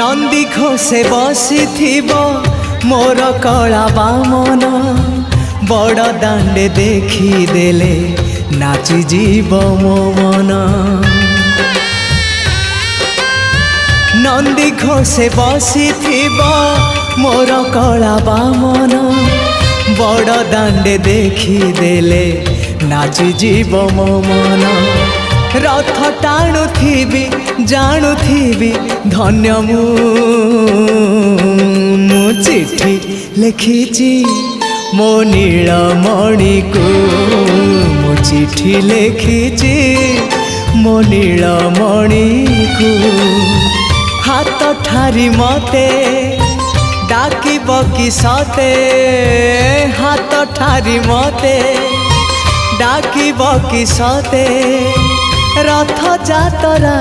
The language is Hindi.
नंदी घोषे बसी मोर कला बामन बड़ दांडे देखी देले नाची जीव मो मन। नंदी घोषे बसी मोर कला बामन बड़ दांडे देखी देले नाची जीव मो मन। रथ टाणुथिबी जाणुथिबी धन्य मु चिट्ठी लिखिची मो नीलमणि को मु चिट्ठी लिखिची मो नीलमणि को। हाथ ठारी मते डाकिब कि सते हाथ ठारी मते डाकिब कि सते रथ जातरा।